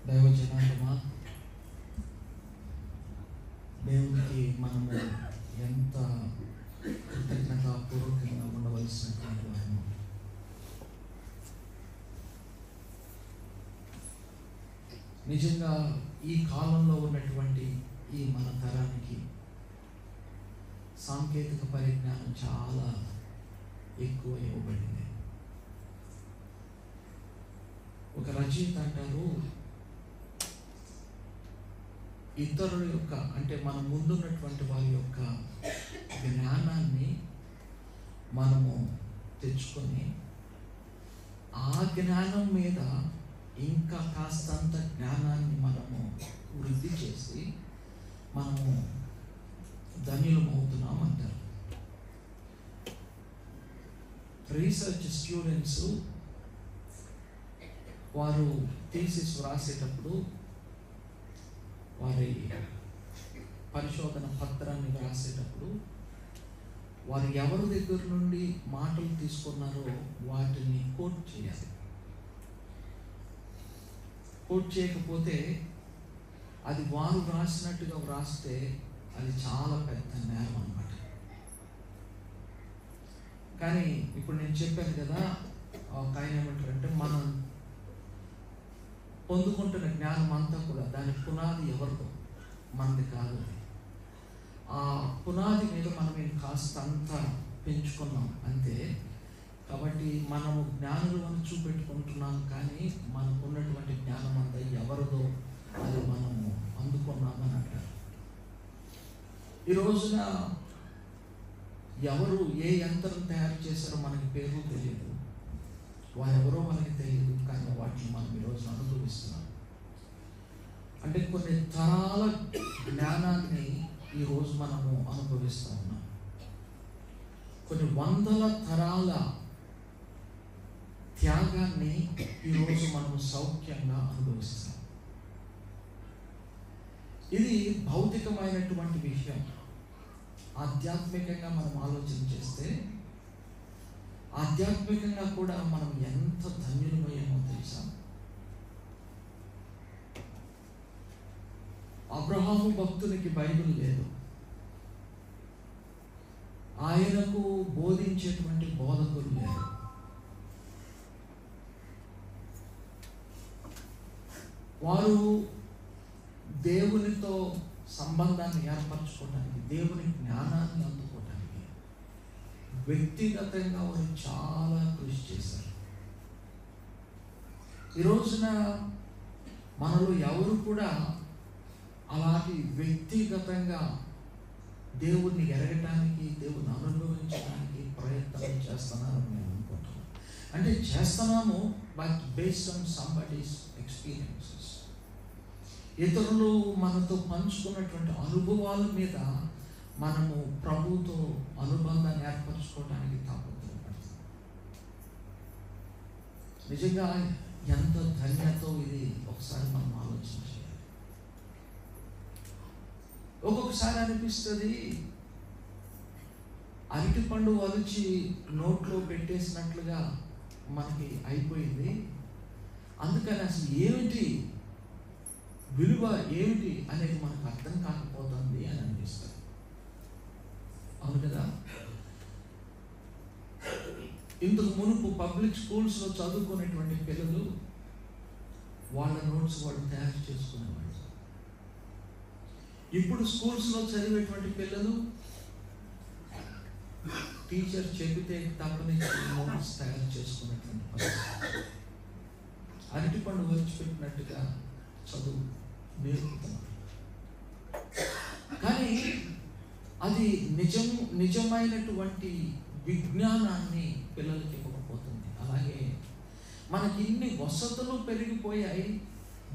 దైవజనాంగమా, దేవునికి మనము ఎంత కృతజ్ఞతాపూర్వకంగా ఉండవలసినటువంటి వారము. నిజంగా ఈ కాలంలో ఉన్నటువంటి ఈ మన తరానికి సాంకేతిక పరిజ్ఞానం చాలా ఎక్కువ ఇవ్వబడింది. ఒక రచయిత అంటారు, ఇతరుల యొక్క అంటే మన ముందున్నటువంటి వారి యొక్క జ్ఞానాన్ని మనము తెచ్చుకొని ఆ జ్ఞానం మీద ఇంకా కాస్తంత జ్ఞానాన్ని మనము వృద్ధి చేసి మనము ధన్యులం అవుతున్నాం అంటారు. రీసెర్చ్ స్టూడెంట్స్ వారు థీసిస్ వ్రాసేటప్పుడు, వారి పరిశోధన పత్రాన్ని వ్రాసేటప్పుడు వారు ఎవరి దగ్గర నుండి మాటలు తీసుకున్నారో వాటిని కోట్ చేయాలి. కోట్ చేయకపోతే అది వారు వ్రాసినట్టుగా వ్రాస్తే అది చాలా పెద్ద నేరం అన్నమాట. కానీ ఇప్పుడు నేను చెప్పాను కదా, ఒక ఆయన ఏమంటారంటే మనం పొందుకుంటున్న జ్ఞానం అంతా కూడా దాని పునాది ఎవరిదో, మనది కాదు. ఆ పునాది మీద మనం కాస్త అంతా పెంచుకున్నాం అంతే. కాబట్టి మనము జ్ఞానులు అని చూపెట్టుకుంటున్నాం, కానీ మనకు ఉన్నటువంటి జ్ఞానం అంతా ఎవరిదో అది మనము అందుకున్నామని అంటారు. ఈ రోజున ఎవరు ఏ యంత్రం తయారు చేశారో మనకి పేరు తెలియదు, వారెవరో మనకి తెలియదు, కానీ వాటిని మనం ఈరోజు అనుభవిస్తున్నాం. అంటే కొన్ని తరాల జ్ఞానాన్ని ఈరోజు మనము అనుభవిస్తూ ఉన్నాం. కొన్ని వందల తరాల త్యాగాన్ని ఈరోజు మనము సౌఖ్యంగా అనుభవిస్తాం. ఇది భౌతికమైనటువంటి విషయం. ఆధ్యాత్మికంగా మనం ఆలోచన చేస్తే ఆధ్యాత్మికంగా కూడా మనం ఎంత ధన్యులమయ్యామో తెలుసా? అబ్రహాము భక్తునికి బైబిల్ లేదు, ఆయనకు బోధించేటువంటి బోధకులు లేరు. వారు దేవునితో సంబంధాన్ని ఏర్పరచుకోవడానికి, దేవుని జ్ఞానాన్ని అందుకోవడానికి వ్యక్తిగతంగా వారు చాలా కృషి చేశారు. ఈ రోజున మనలో ఎవరు కూడా అలాంటి వ్యక్తిగతంగా దేవుణ్ణి ఎరగటానికి, దేవుని అనుభవించడానికి ప్రయత్నం చేస్తున్నారని నేను అనుకుంటున్నాను. అంటే చేస్తున్నాము, but based on somebody's experiences. ఇతరులు మనతో పంచుకున్నటువంటి అనుభవాల మీద మనము ప్రభువుతో అనుబంధాన్ని ఏర్పరచుకోవడానికి తాపత్రయపడతాం. నిజంగా ఎంత ధన్యతో ఇది ఒకసారి మనం ఆలోచన చేయాలి. ఒక్కొక్కసారి అనిపిస్తుంది, అరటిపండు వలిచి నోట్లో పెట్టేసినట్లుగా మనకి అయిపోయింది, అందుకని అసలు ఏమిటి విలువ ఏమిటి అనేది మనకు అర్థం కాకపోతుంది అని అనిపిస్తుంది. అవును కదా? ఇంతకు మునుపు పబ్లిక్ స్కూల్స్లో చదువుకునేటువంటి పిల్లలు వాళ్ళ నోట్స్ వాళ్ళు తయారు చేసుకునేవాళ్ళు. ఇప్పుడు స్కూల్స్లో చదివేటువంటి పిల్లలు టీచర్ చెబితే తప్పని నోట్స్ తయారు చేసుకునేటువంటి పరిస్థితి. అరటిపండు వలిచిపెట్టినట్టుగా చదువు నేర్పుతున్నారు. కానీ అది నిజమైనటువంటి విజ్ఞానాన్ని పిల్లలకి ఇవ్వకపోతుంది. అలాగే మనకి ఇన్ని వసతులు పెరిగిపోయాయి,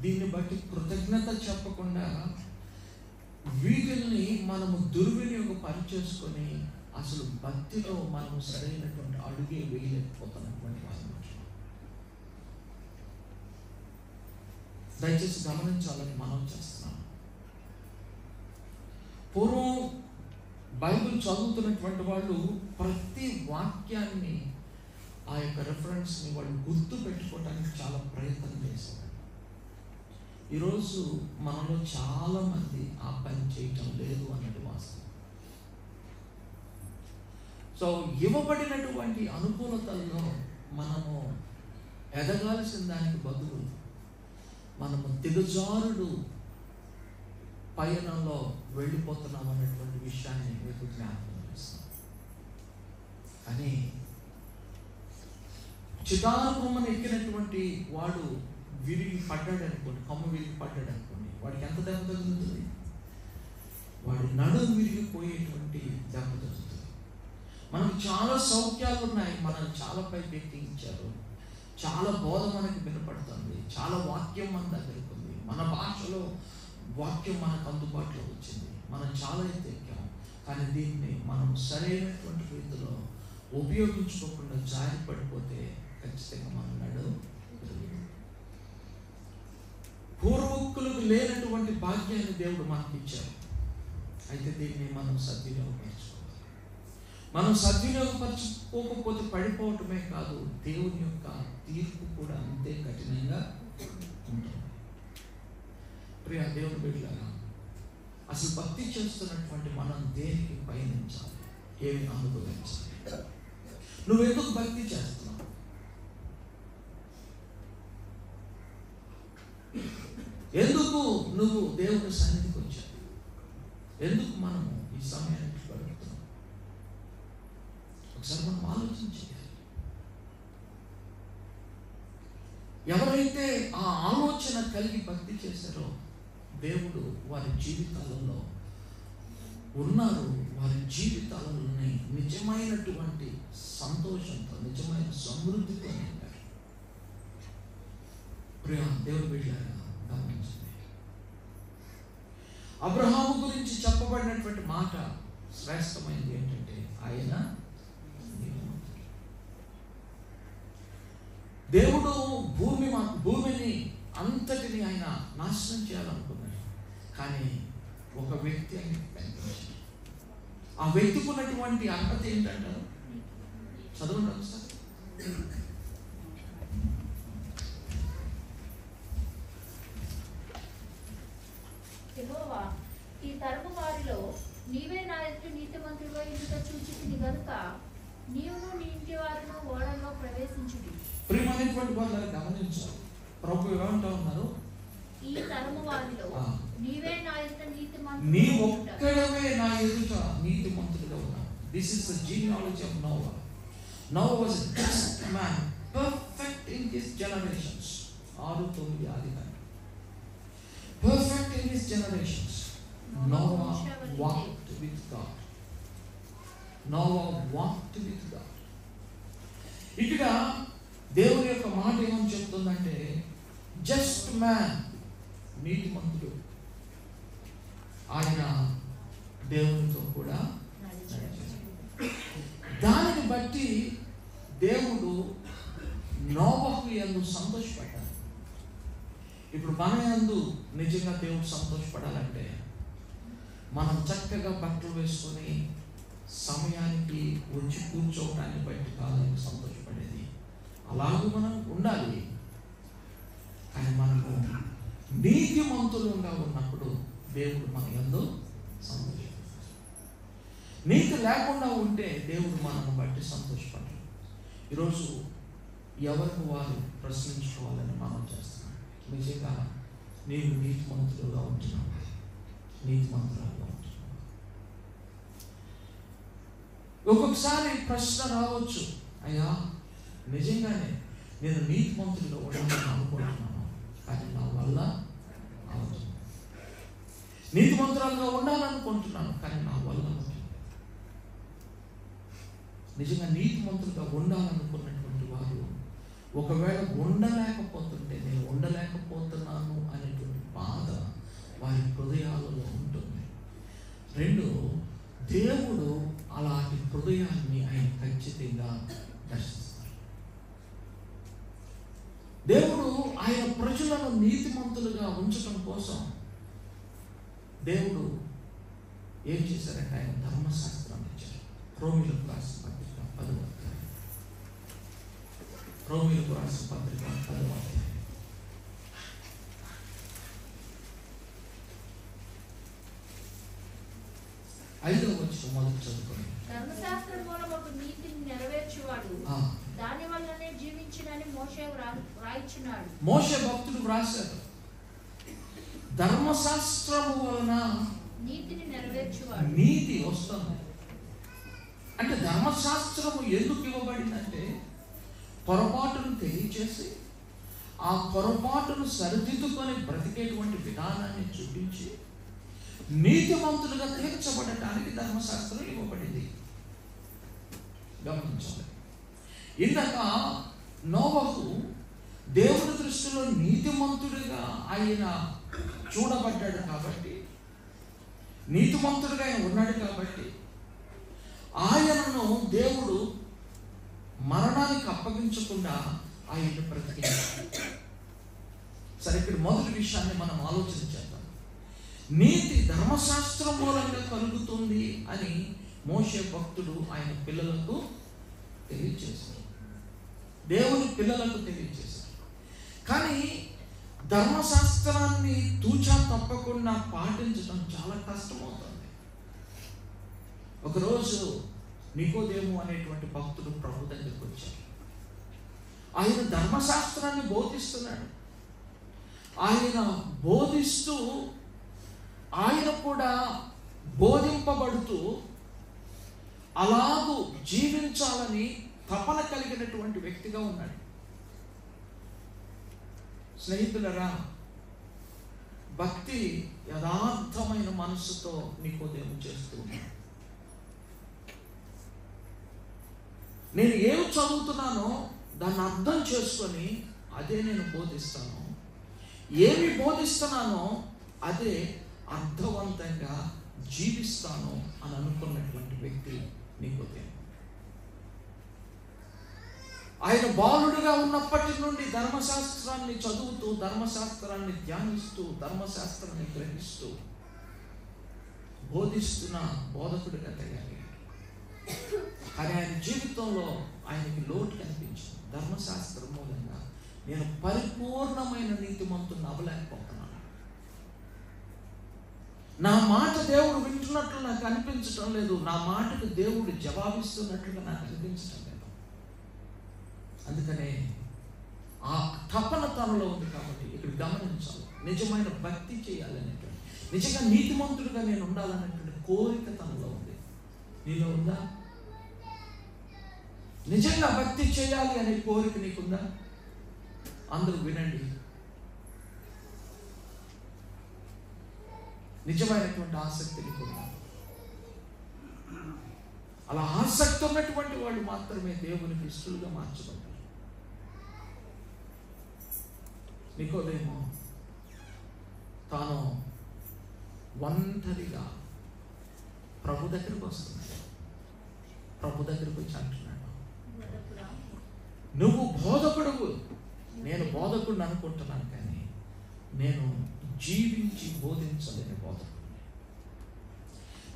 దీన్ని బట్టి కృతజ్ఞత చెప్పకుండా వీటిని మనము దుర్వినియోగపరిచేసుకొని అసలు భక్తిలో మనము సరైనటువంటి అడుగే వేయలేకపోతున్నటువంటి వాళ్ళు. దయచేసి గమనించాలని మనం చేస్తున్నాం. పూర్వం బైబిల్ చదువుతున్నటువంటి వాళ్ళు ప్రతి వాక్యాన్ని, ఆ యొక్క రెఫరెన్స్ని వాళ్ళు గుర్తు పెట్టుకోవడానికి చాలా ప్రయత్నం చేసేవారు. ఈరోజు మనలో చాలామంది ఆ పని చేయటం లేదు అన్నది వాస్తవం. సో ఇవ్వబడినటువంటి అనుకూలతల్లో మనము ఎదగాల్సిన దానికి బదులు మనము దిగజారుడు పయనంలో వెళ్ళిపోతున్నాం అనేటువంటి విషయాన్ని మీకు జ్ఞాపకం చేస్తాం. కానీ చిటారు కొమ్మను ఎక్కినటువంటి వాడు విరిగి పడ్డాడు అనుకోండి, కొమ్మ విరిగి పడ్డాడు అనుకోండి, వాడికి ఎంత దెబ్బ తగులుతుంది? వాడి నడుము విరిగిపోయేటువంటి దెబ్బ తగులుతుంది. మనకు చాలా సౌఖ్యాలు ఉన్నాయి, మనల్ని చాలా పైకెక్కించారు, చాలా బోధ మనకి వినపడుతుంది, చాలా వాక్యం మన దగ్గరకు ఉంది, మన భాషలో వాక్యం మనకు అందుబాటులో వచ్చింది, మనం చాలా ఎక్కాం. కానీ దీన్ని మనం సరైనటువంటి రీతిలో ఉపయోగించుకోకుండా జారి పడిపోతే ఖచ్చితంగా మన నడు. పూర్వకులకు లేనటువంటి భాగ్యాన్ని దేవుడు మనకి ఇచ్చారు. అయితే దీన్ని మనం సద్వినియోగపరచుకోవాలి. మనం సద్వినియోగపరచుకోకపోతే పడిపోవటమే కాదు, దేవుని యొక్క తీర్పు కూడా అంతే కఠినంగా ఉంటుంది. ప్రియ దేవుని బిడ్డలారా, అసలు భక్తి చేస్తున్నటువంటి మనం దేనికి పయనించాలి, ఏమి అనుభవించాలి? నువ్వు ఎందుకు భక్తి చేస్తున్నావు? ఎందుకు నువ్వు దేవుని సన్నిధికి వచ్చావు? ఎందుకు మనము ఈ సమయానికి గడుపుతున్నాం? ఒకసారి మనం ఆలోచించాలి. ఎవరైతే ఆ ఆలోచన కలిగి భక్తి చేశారో దేవుడు వారి జీవితాలలో ఉన్నారు. వారి జీవితాలలోనే నిజమైనటువంటి సంతోషంతో, నిజమైన సమృద్ధితో నింపారు. ప్రియ దేవుని బిడ్డలారా, గమనించండి. అబ్రహాము గురించి చెప్పబడినటువంటి మాట శ్రేష్టమైనది ఏంటంటే ఆయన దేవుడు భూమిని అంతటిని ఆయన నాశనం చేయాలనుకున్నాడు. కానీ ఒక వ్యక్తి ఆయన పెంచాడు. ఆ వ్యక్తికి ఉన్నటువంటి అర్హత ఏంటంటారు? చదవండి ఒకసారి. యెహోవా, ఈ తరము వారిలో నీవే నా ఎదుట నీతిమంతుడిగా ఇందుక చూచితిని గనుక నీవును నీ ఇంటి వారును ఓడలో ప్రవేశించుడి. ప్రియమైనటువంటి వాళ్ళని గమనించాలి. ప్రభు ఏమంటా ఉన్నారు? ఈ తరము వారిలో నీవే నా ఎదుట నీతిమంతుడు, నీ ఒక్కడవే నా ఎదుట నీతిమంతుడిగా ఉన్నావు. This is the genealogy of Noah. Noah was a just man, perfect in his generations. 6:9 ఆదికాండం. Perfect in his generations. Noah walked with God. Noah walked with God. ఇక్కడ దేవుని యొక్క మాట ఏమని చెప్తుందంటే, జస్ట్ మ్యాన్, నీతిమంతుడు, ఆయన దేవునితో కూడా దానిని బట్టి దేవుడు నోవహు యందు సంతోషపడ్డాడు. ఇప్పుడు మన యందు నిజంగా దేవుడు సంతోషపడాలంటే మనం చక్కగా బట్టలు వేసుకొని సమయానికి వచ్చి కూర్చోవటాన్ని బట్టి కాదని సంతోషపడేది. అలాగే మనం ఉండాలి. కానీ మనము నీతిమంతులుగా ఉన్నప్పుడు దేవుడు మన యందు సంతోషపడతాడు. నీతి లేకుండా ఉంటే దేవుడు మనల్ని బట్టి సంతోషపడతాడు. ఈరోజు ఎవరికి వారు ప్రశ్నించుకోవాలని మనం చేస్తున్నాం. నిజంగా నీవు నీతిమంతులుగా ఉంటున్నావు, నీతిమంతులుగా ఉంటున్నావు. ఒక్కొక్కసారి ప్రశ్న రావచ్చు, అయ్యా నిజంగానే నేను నీతిమంతులుగా ఉండాలని అనుకుంటున్నాను, కానీ నా వల్ల అవుతుంది. నీతిమంతులుగా ఉండాలనుకుంటున్నాను, కానీ నా వల్ల అవుతుంది. నిజంగా నీతిమంతులుగా ఉండాలనుకున్నటువంటి వారు ఒకవేళ ఉండలేకపోతుంటే, నేను ఉండలేకపోతున్నాను అనేటువంటి బాధ వారి హృదయాలలో ఉంటుంది. 2, దేవుడు అలాంటి హృదయాన్ని ఆయన ఖచ్చితంగా దర్శిస్తారు. దేవుడు ఆయన ప్రజలను నీతిమంతులుగా ఉంచడం కోసం దేవుడు ఏం చేశారంటే ఆయన ధర్మశాస్త్రాన్ని ఇచ్చారు. రోమీయులకు రాసిన పత్రిక 10వ అధ్యాయం. రోమీయులకు రాసిన పత్రిక 10వ అధ్యాయం. 5వ వచనం మొదలు చదువుకోండి. ధర్మశాస్త్రం మూలమగు నీతిని నెరవేర్చువాడు దాని వల్లనే జీవించునని మోషే వ్రాయిచున్నాడు. మోషే భక్తుడు వ్రాశారు, ధర్మశాస్త్రము వలన నీతిని నెరవేర్చువాడు. నీతి వస్తుంది అంటే ధర్మశాస్త్రము ఎందుకు ఇవ్వబడిందంటే పొరపాటును తెలియచేసి ఆ పొరపాటును సరిదిద్దుకొని బ్రతికేటువంటి విధానాన్ని చూపించి నీతిమంతులుగా తీర్చబడటానికి ధర్మశాస్త్రం ఇవ్వబడింది. గమనించాలి. ఇందాక నోవహు దేవుడి దృష్టిలో నీతిమంతుడిగా ఆయన చూడబడ్డాడు కాబట్టి, నీతిమంతుడిగా ఆయన ఉన్నాడు కాబట్టి ఆయనను దేవుడు మరణానికి అప్పగించకుండా ఆయన్ని బ్రతికించాడు. సరే, ఇక్కడ మొదటి విషయాన్ని మనం ఆలోచన చేద్దాం. నీతి ధర్మశాస్త్రం మూలంగా కలుగుతుంది అని మోషే భక్తుడు ఆయన పిల్లలకు తెలియజేశారు, దేవుని పిల్లలకు తెలియజేశారు. కానీ ధర్మశాస్త్రాన్ని తూచా తప్పకుండా పాటించడం చాలా కష్టమవుతుంది. ఒకరోజు నికోదేము అనేటువంటి భక్తుడు ప్రభు దగ్గరికి వచ్చారు. ఆయన ధర్మశాస్త్రాన్ని బోధిస్తున్నాడు. ఆయన బోధిస్తూ ఆయన కూడా బోధింపబడుతూ అలాగూ జీవించాలని తపన కలిగినటువంటి వ్యక్తిగా ఉన్నాడు. స్నేహితులరా, భక్తి యథార్థమైన మనస్సుతో నికోదేము చేస్తూ ఉన్నాడు. నేను ఏమి చదువుతున్నానో దాన్ని అర్థం చేసుకొని అదే నేను బోధిస్తాను, ఏమి బోధిస్తున్నానో అదే అర్థవంతంగా జీవిస్తాను అని అనుకున్నటువంటి వ్యక్తి నికోదేము. ఆయన బాలుడుగా ఉన్నప్పటి నుండి ధర్మశాస్త్రాన్ని చదువుతూ, ధర్మశాస్త్రాన్ని ధ్యానిస్తూ, ధర్మశాస్త్రాన్ని గ్రహిస్తూ బోధిస్తున్న బోధకుడిగా తయారయ్యాడు. కానీ ఆయన జీవితంలో ఆయనకి లోటు కనిపించింది. ధర్మశాస్త్రం మూలంగా నేను పరిపూర్ణమైన నీతిమంతుని అవ్వలేకపోతున్నాను, నా మాట దేవుడు వింటున్నట్లు నాకు అనిపించటం లేదు, నా మాటకు దేవుడు జవాబిస్తున్నట్లుగా నాకు అనిపించటం లేదు. అందుకనే ఆ తపన తనలో ఉంది. కాబట్టి ఇక్కడ గమనించాలి, నిజమైన భక్తి చేయాలనేటువంటి, నిజంగా నీతిమంతుడిగా నేను ఉండాలనేటువంటి కోరిక తనలో ఉంది. నీలో ఉందా? నిజంగా భక్తి చేయాలి అనే కోరిక నీకుందా? అందరూ వినండి. నిజమైనటువంటి ఆసక్తి నీకుందా? అలా ఆసక్తి ఉన్నటువంటి వాళ్ళు మాత్రమే దేవునికి ఇష్టలుగా మార్చబడ్డారు. నికోదేము తాను ఒంటరిగా ప్రభు దగ్గరికి వస్తున్నాడు. ప్రభు దగ్గరికి వచ్చి అంటున్నాడు, నువ్వు బోధకుడు. నేను బోధకుడిని అనుకుంటున్నాను, కానీ నేను జీవించి బోధించలేని బోధకుడు.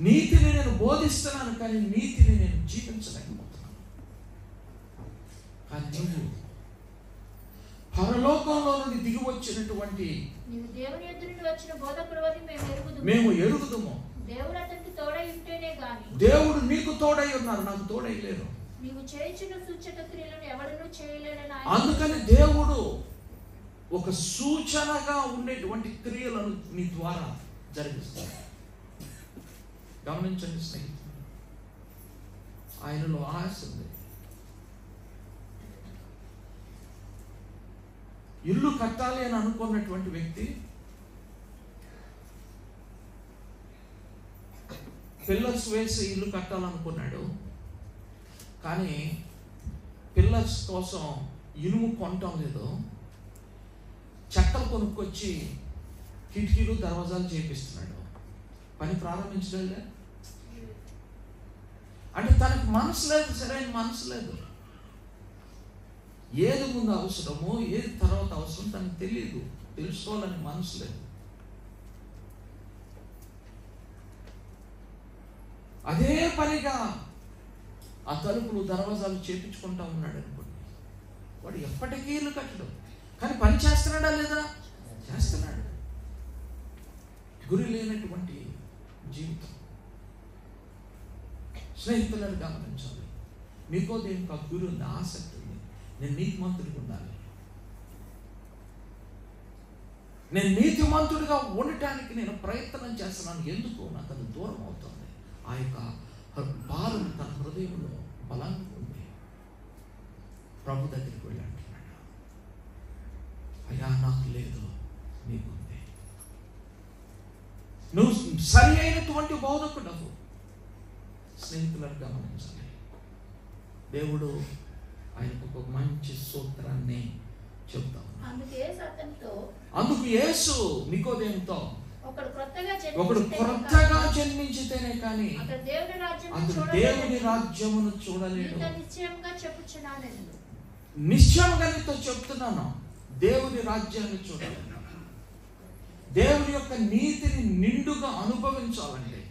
నీతిని నేను బోధిస్తున్నాను, కానీ నీతిని నేను జీవించలేకపోతున్నాను. కానీ నువ్వు పరలోకంలో నుండి దిగి వచ్చినటువంటి మేము ఎరుగుదుము. దేవుడు అతనికి తోడై ఉంటేనే గాని, దేవుడు నీకు తోడై ఉన్నారు, నాకు తోడై లేరు. నీవు చేయుచున్న సూచక క్రియలను ఎవడనూ చేయలేరని. అందుకని దేవుడు ఒక సూచనగా ఉండేటువంటి క్రియలను నీ ద్వారా జరిగిస్తాడు. గమనించండి స్నేహితులు, ఆయనలో ఆశ ఉంది. ఇల్లు కట్టాలి అని అనుకున్నటువంటి వ్యక్తి పిల్లర్స్ వేసి ఇల్లు కట్టాలనుకున్నాడు. కానీ పిల్లర్స్ కోసం ఇనుము కొనటం లేదు, చెక్కలు కొనుక్కొచ్చి కిటికీలు దర్వాజాలు చేపిస్తున్నాడు. పని ప్రారంభించలేదు. అంటే తనకు మనసు లేదు, సరైన మనసు లేదు. ఏది ముందు అవసరమో ఏది తర్వాత అవసరం తనకు తెలియదు, తెలుసుకోవాలని మనసు లేదు. అదే పనిగా ఆ తలుపులు దర్వాజాలు చేపించుకుంటా ఉన్నాడు అనుకోండి. వాడు ఎప్పటికీ ఇల్లు కట్టడు, కానీ పని చేస్తున్నాడా లేదా? చేస్తున్నాడు. గురి లేనటువంటి జీవితం. స్నేహితులను గమనించాలి. మీకో దేనికి ఆ గురి ఉంది, ఆసక్తి ఉంది. నేను నీతిమంతుడిగా ఉండాలి, నేను నీతిమంతుడిగా ఉండటానికి నేను ప్రయత్నం చేస్తున్నాను. ఎందుకు? నాకు అది దూరం అవుతుంది. ఆ యొక్క భారం తన హృదయంలో బలంగా ఉంది. ప్రభు దగ్గరికి వెళ్ళి అంటున్నాడు, అయ్యా నాకు లేదు, నీకుంది. నువ్వు సరి అయినటువంటి బోధకుడవు. స్నేహితులను గమనించాలి. దేవుడు ఆయనకు ఒక మంచి సూత్రాన్ని చెప్తాం. అందుకు యేసు నికోదేముతో, ఒకడు క్రొత్తగా జన్మించితేనే కానీ అతడు దేవుని రాజ్యమును చూడలేడు. నిశ్చయంగా నీతో చెప్తున్నాను, దేవుని రాజ్యాన్ని చూడలేడు. దేవుని యొక్క నీతిని నిండుగా అనుభవించాలంటే,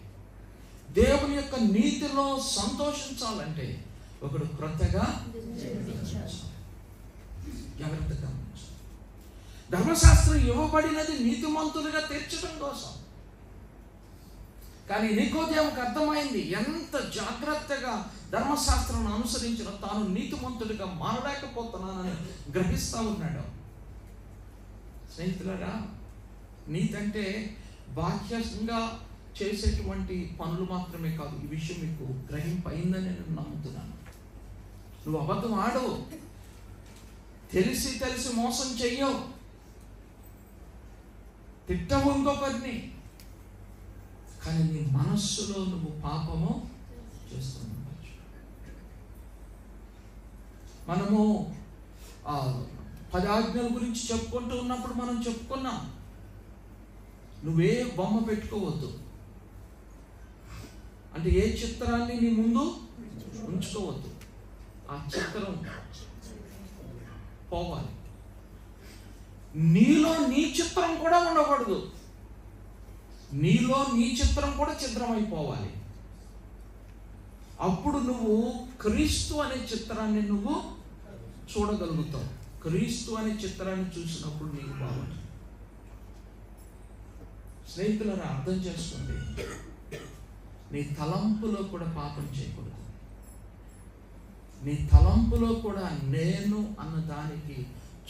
దేవుని యొక్క నీతిలో సంతోషించాలంటే ఒకడు క్రొత్తగా జాగ్రత్తగా గమనించాలి. ధర్మశాస్త్రం ఇవ్వబడినది నీతిమంతులుగా తీర్చడం కోసం. కానీ నికోదేముకు అర్థమైంది, ఎంత జాగ్రత్తగా ధర్మశాస్త్రాన్ని అనుసరించిన తాను నీతిమంతుడిగా మారలేకపోతున్నానని గ్రహిస్తా ఉన్నాడు. స్నేహితులారా, నీతంటే బాహ్యంగా చేసేటువంటి పనులు మాత్రమే కాదు. ఈ విషయం మీకు గ్రహింపైందని నేను నమ్ముతున్నాను. నువ్వు అబద్ధం ఆడవు, తెలిసి తెలిసి మోసం చెయ్యవు, తిట్టవు ఇంకొకరిని, కానీ నీ మనస్సులో నువ్వు పాపము చేస్తున్నావు. మనము 10 ఆజ్ఞల గురించి చెప్పుకుంటూ ఉన్నప్పుడు మనం చెప్పుకున్నాం, నువ్వే బొమ్మ పెట్టుకోవద్దు అంటే ఏ చిత్రాన్ని నీ ముందు ఉంచుకోవద్దు. ఆ చిత్రం పోవాలి. నీలో నీ చిత్రం కూడా ఉండకూడదు. నీలో నీ చిత్రం కూడా ఛిద్రమైపోవాలి. అప్పుడు నువ్వు క్రీస్తు అనే చిత్రాన్ని నువ్వు చూడగలుగుతావు. క్రీస్తు అనే చిత్రాన్ని చూసినప్పుడు నీకు బాగుంటుంది. స్నేహితులను అర్థం చేసుకోండి, నీ తలంపులో కూడా పాపం చేయకూడదు. నీ తలంపులో కూడా నేను అన్న దానికి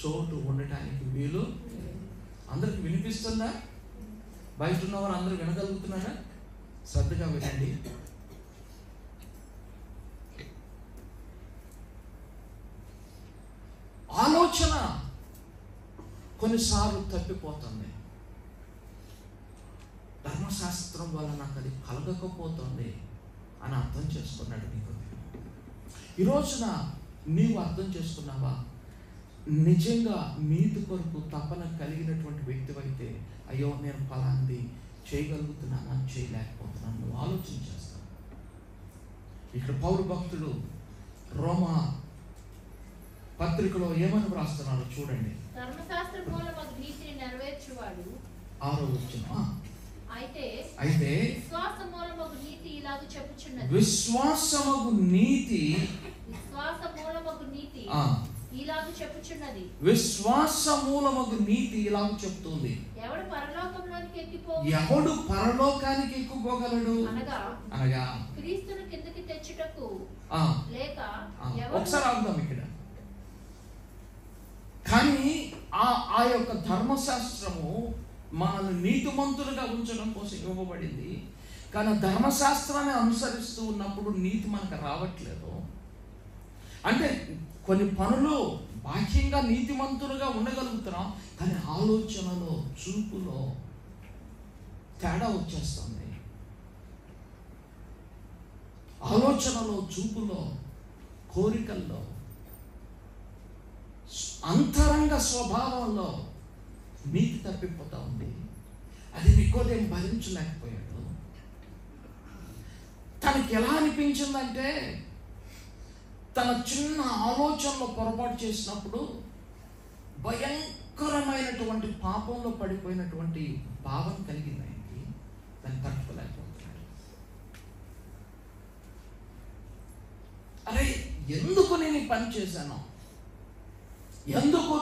చోటు ఉండటానికి వీలు. అందరికి వినిపిస్తుందా? బయట ఉన్నవారు అందరూ వినగలుగుతున్నారా? శ్రద్ధగా వినండి. ఆలోచన కొన్నిసార్లు తప్పిపోతుంది. ధర్మశాస్త్రం వల్ల నాకు అది కలగకపోతుంది అని అర్థం చేసుకున్నాడు నీకు. ఈ రోజున నీవు అర్థం చేసుకున్నావా? నిజంగా నీతి కొరకు తపన కలిగినటువంటి వ్యక్తివైతే, అయ్యో నేను ఫలాంది చేయగలుగుతున్నానా, చేయలేకపోతున్నాను, నువ్వు ఆలోచన చేస్తావు. ఇక్కడ పౌరు భక్తుడు రోమా పత్రికలో ఏమని వ్రాస్తున్నాడో చూడండి. ఆరో వచనం. అయితే విశ్వాసమగు నీతి ఇలాగు చెప్పుచున్నది. విశ్వాసమూలమగు నీతి ఇలాగు చెప్తుంది. ఎవడు పరలోకానికి ఎక్కుపోగలడు? అనగా క్రీస్తును కిందకి తెచ్చుటకు లేక. ఒకసారి ఆగుదాం ఇక్కడ. కానీ ఆ యొక్క ధర్మశాస్త్రము మనల్ని నీతిమంతులుగా ఉంచడం కోసం ఇవ్వబడింది. కానీ ధర్మశాస్త్రాన్ని అనుసరిస్తూ ఉన్నప్పుడు నీతి మనకు రావట్లేదు. అంటే కొన్ని పనులు బాహ్యంగా నీతిమంతులుగా ఉండగలుగుతున్నాం, కానీ ఆలోచనలో, చూపులో తేడా వచ్చేస్తుంది. ఆలోచనలో, చూపులో, కోరికల్లో, అంతరంగ స్వభావంలో నీతి తప్పిపోతా ఉంది. అది నికోదేం భరించలేకపోయాడు. తనకి ఎలా అనిపించిందంటే, తన చిన్న ఆలోచనలో పొరపాటు చేసినప్పుడు భయంకరమైనటువంటి పాపంలో పడిపోయినటువంటి భావం కలిగింది ఆయనకి. దాన్ని తట్టుకోలేకపోతున్నాడు. అరే, ఎందుకు నేను ఈ పని చేశాను, ఎందుకు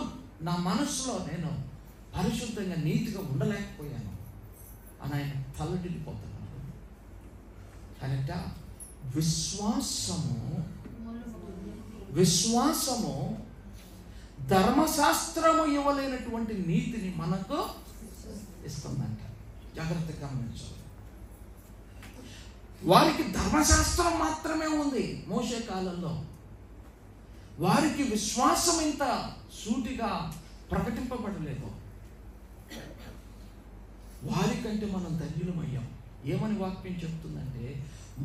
నా మనసులో నేను పరిశుద్ధంగా నీతిగా ఉండలేకపోయాను అని ఆయన తల్లడిల్లిపోతున్నాడు. కనుక విశ్వాసము ధర్మశాస్త్రము ఇవ్వలేనటువంటి నీతిని మనకు ఇస్తుందంట. జాగ్రత్తగా గమనించాలి. వారికి ధర్మశాస్త్రం మాత్రమే ఉంది మోషే కాలంలో. వారికి విశ్వాసం ఇంత సూటిగా ప్రకటింపబడలేదు. వారికంటే మనం ధన్యులమయ్యాం. ఏమని వాక్యం చెప్తుందంటే,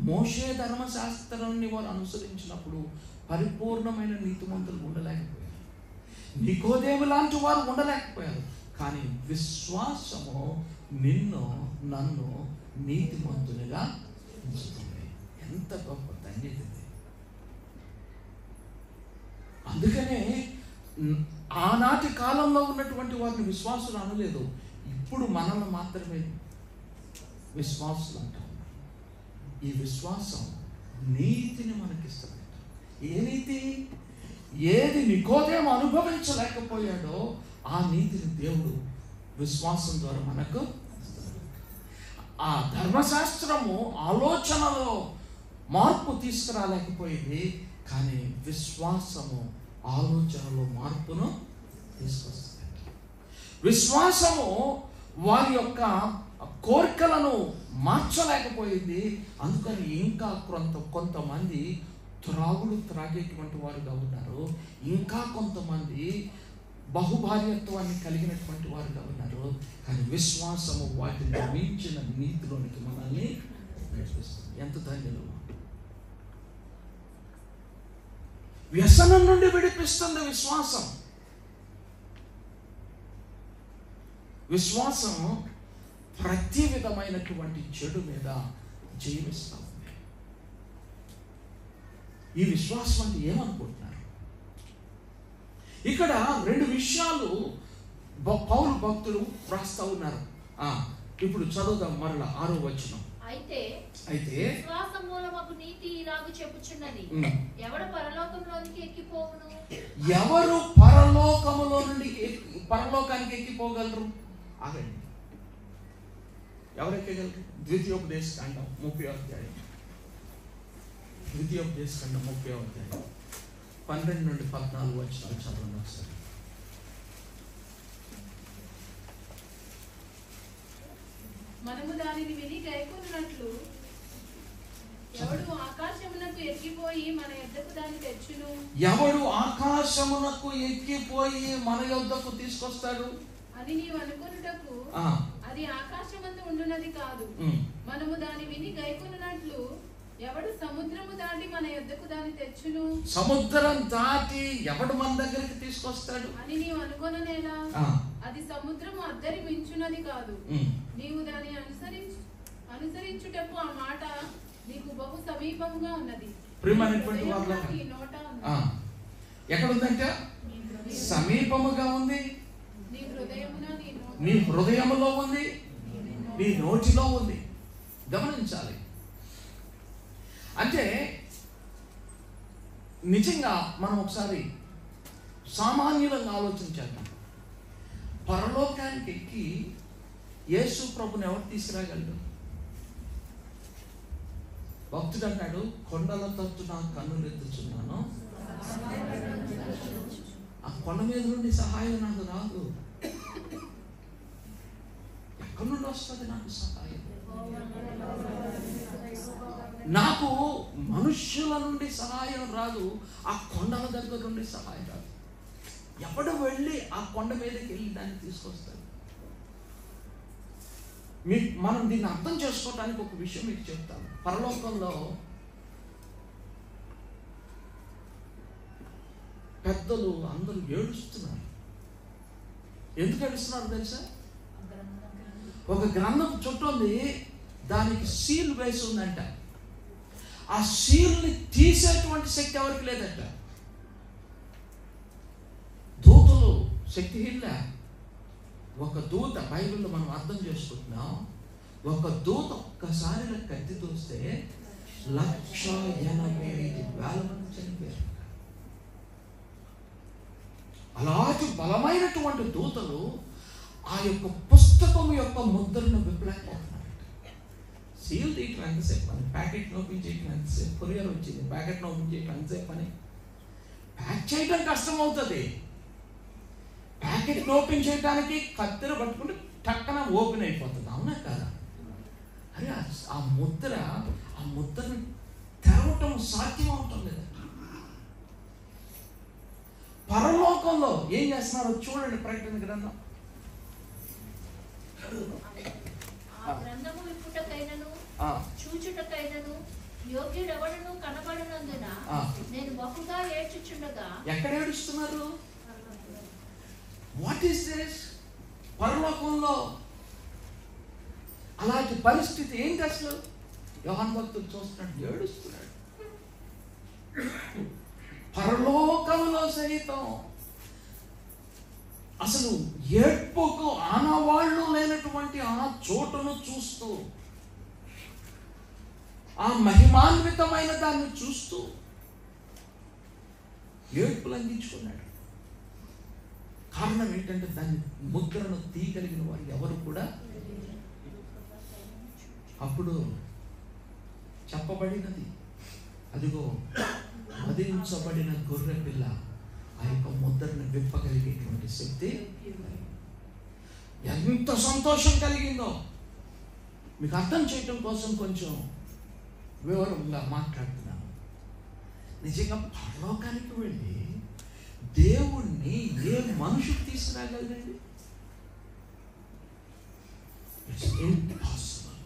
మోషే ధర్మశాస్త్రాన్ని వారు అనుసరించినప్పుడు పరిపూర్ణమైన నీతిమంతులు ఉండలేకపోయారు. నికోదేము లాంటి వారు ఉండలేకపోయారు. కానీ విశ్వాసము నిన్ను నన్ను నీతిమంతునిగా ఉంచుతుంది. ఎంత గొప్ప ధన్యత! అందుకనే ఆనాటి కాలంలో ఉన్నటువంటి వారిని విశ్వాసులు అనలేదు. ఇప్పుడు మనల్ని మాత్రమే విశ్వాసులు అంటాం. ఈ విశ్వాసం నీతిని మనకిస్తుంది. ఏ నీతి? ఏది నికోదేము అనుభవించలేకపోయాడో ఆ నీతిని దేవుడు విశ్వాసం ద్వారా మనకు ఇస్తాడు. ఆ ధర్మశాస్త్రము ఆలోచనలో మార్పు తీసుకురాలేకపోయింది. కానీ విశ్వాసము ఆలోచనలో మార్పును తీసుకొస్తుంది. విశ్వాసము వారి యొక్క కోరికలను మార్చలేకపోయింది. అందుకని ఇంకా కొంతమంది త్రాగుడు త్రాగేటువంటి వారుగా ఉన్నారు. ఇంకా కొంతమంది బహుభార్యత్వాన్ని కలిగినటువంటి వారుగా ఉన్నారు. కానీ విశ్వాసము వాటిని మించిన నీతిలోనికి మనల్ని నడిపిస్తుంది. ఎంత ధన్యులు! వ్యసనం నుండి విడిపిస్తుంది విశ్వాసం. విశ్వాసం ప్రతి విధమైనటువంటి చెడు మీద జయిస్తూ ఉంది. ఈ విశ్వాసం అంటే ఏమనుకుంటున్నారు? ఇక్కడ రెండు విషయాలు పౌలు భక్తులు రాస్తా ఉన్నారు. ఇప్పుడు చదువుదాం మరలా 6వ వచనం. అయితే విశ్వాసం మూలమగు నీతి ఇలాగు చెప్పుచున్నది, ఎవడు పరలోకంలోనికి ఎక్కిపోవును? ఎవరు పరలోకానికి ఎక్కిపోగలరు? ఆగండి. ఎవరు ఎక్కగలరు? ద్వితీయోపదేశకాండం 30వ అధ్యాయం. ద్వితీయోపదేశకాండం 30వ అధ్యాయం 12 నుండి 14 వచనాలు చదవండి ఒకసారి. మనము దానిని విని గైకొనున్నట్లు ఎవడు ఆకాశమునకు ఎక్కిపోయి మన యొద్దకు దాన్ని తెచ్చును? ఎవడు ఆకాశమునకు ఎక్కిపోయి మన యొద్దకు తీసుకొస్తాడు అని నీవు అనుకొనుటకు అది ఆకాశమందు ఉండునది కాదు. మనము దాని విని గైకొనున్నట్లు ఎవడు సముద్రము దాటి మన యొద్దకు దాన్ని తెచ్చును? సముద్రం దాటి ఎవడు మన దగ్గరికి తీసుకొస్తాడు అని నీవు అనుకొననేలా? అది సముద్రము అద్దరి మించున్నది కాదు. నీవు దాన్ని అనుసరించుటకు ఆ మాట నీకు బహు సమీపముగా ఉన్నది. ఎక్కడ ఉందంటే సమీపముగా ఉంది. నీ హృదయములో ఉంది, నీ నోటిలో ఉంది. గమనించాలి. అంటే నిజంగా మనం ఒకసారి సామాన్యులంగా ఆలోచించేద్దాం. పరలోకానికి ఎక్కి యేసు ప్రభుని ఎవరు తీసుకురాగలడు? భక్తుడు అన్నాడు, కొండల తట్టు నా కన్నులెత్తుచున్నాను, ఆ కొండ మీద నుండి సహాయం నాకు రాదు. ఎక్కడి నుండి వస్తుంది నాకు సహాయం? నాకు మనుష్యుల నుండి సహాయం రాదు, ఆ కొండల దగ్గర నుండి సహాయం రాదు. ఎవడు వెళ్ళి ఆ కొండ మీదకి వెళ్ళి దాన్ని తీసుకొస్తాడు? మనం దీన్ని అర్థం చేసుకోవడానికి ఒక విషయం మీకు చెప్తాను. పరలోకంలో పెద్దలు అందరూ ఏడుస్తున్నారు. ఎందుకు ఏడుస్తున్నారు తెలుసా? ఒక గ్రంథం చుట్టూ ఉంది, దానికి సీల్ వేసి ఉందంట. ఆ సీల్ని తీసేటువంటి శక్తి ఎవరికి లేదంట. దూతలు శక్తిహీనులే. ఒక దూత, బైబిల్లో మనం అర్థం చేసుకుంటున్నాం, ఒక దూత ఒక్కసారి కత్తి తోస్తే 1,85,000 మంది చనిపోయారు. అలాంటి బలమైనటువంటి దూతలు ఆ యొక్క పుస్తకం యొక్క ముద్రను విప్పలేకపోతున్నారట. సీల్ తీయటం ఎంతసేపు పని, ప్యాకెట్ ఓపెన్ చేయటం ఎంతసేపు, కొరియర్ వచ్చింది ప్యాకెట్ ఓపెన్ చేయటం ఎంతసేపు పని, ప్యాక్ చేయడం కష్టం అవుతుంది. ప్యాకెట్ ఓపెన్ చేయడానికి కత్తెర పట్టుకుంటే టక్కన ఓపెన్ అయిపోతుంది, అవునా కదా? అరే ఆ ముద్రను తెరవటం సాధ్యం అవటం లేదు. పరలోకంలో ఏం చేస్తున్నారో చూడండి. ప్రకటన గ్రంథం గ్రంథము విప్పుటకైనను చూచుటకైనను యోగ్యుడెవడను కనబడినందున నేను బహుగా ఏడ్చుచుండగా. ఎక్కడ ఏడుస్తున్నారు? What is this? పరలోకంలో అలాంటి పరిస్థితి ఏంటి అసలు? యోహాను భక్తుడు చూస్తున్నాడు, ఏడుస్తున్నాడు. పరలోకంలో సైతం అసలు ఏడ్పుకు ఆనవాళ్ళు లేనటువంటి ఆ చోటును చూస్తూ, ఆ మహిమాన్వితమైన దాన్ని చూస్తూ ఏడ్పులు అందించుకున్నాడు. కారణం ఏంటంటే దాన్ని ముద్రను తీయగలిగిన వారు ఎవరు కూడా. అప్పుడు చెప్పబడినది, అదిగో వధించబడిన గొర్రె పిల్ల ఆ యొక్క ముద్రను విప్పగలిగేటువంటి శక్తి. ఎంత సంతోషం కలిగిందో మీకు అర్థం చేయటం కోసం కొంచెం వివరంగా మాట్లాడుతున్నాను. నిజంగా పరలోకానికి వెళ్ళి దేవుణ్ణి ఏ మనుషులు తీసుకురాగలరండి? It's impossible.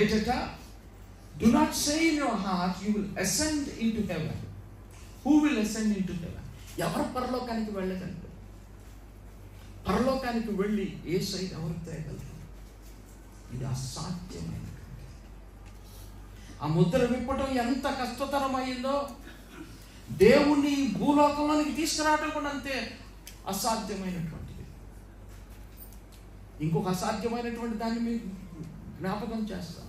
ఏటట? Do not say in your heart you will ascend into heaven. Who will ascend into heaven? ఎవరు పరలోకానికి వెళ్ళగలరు? పరలోకానికి వెళ్ళి యేసయ్య ఎవరు తేగలరు? ఇది అసాధ్యమైన. ఆ ముద్ర విప్పటం ఎంత కష్టతరమైందో, దేవుణ్ణి భూలోకంలోనికి తీసుకురావడం కూడా అంతే అసాధ్యమైనటువంటిది. ఇంకొక అసాధ్యమైనటువంటి దాన్ని మీకు జ్ఞాపకం చేస్తాను.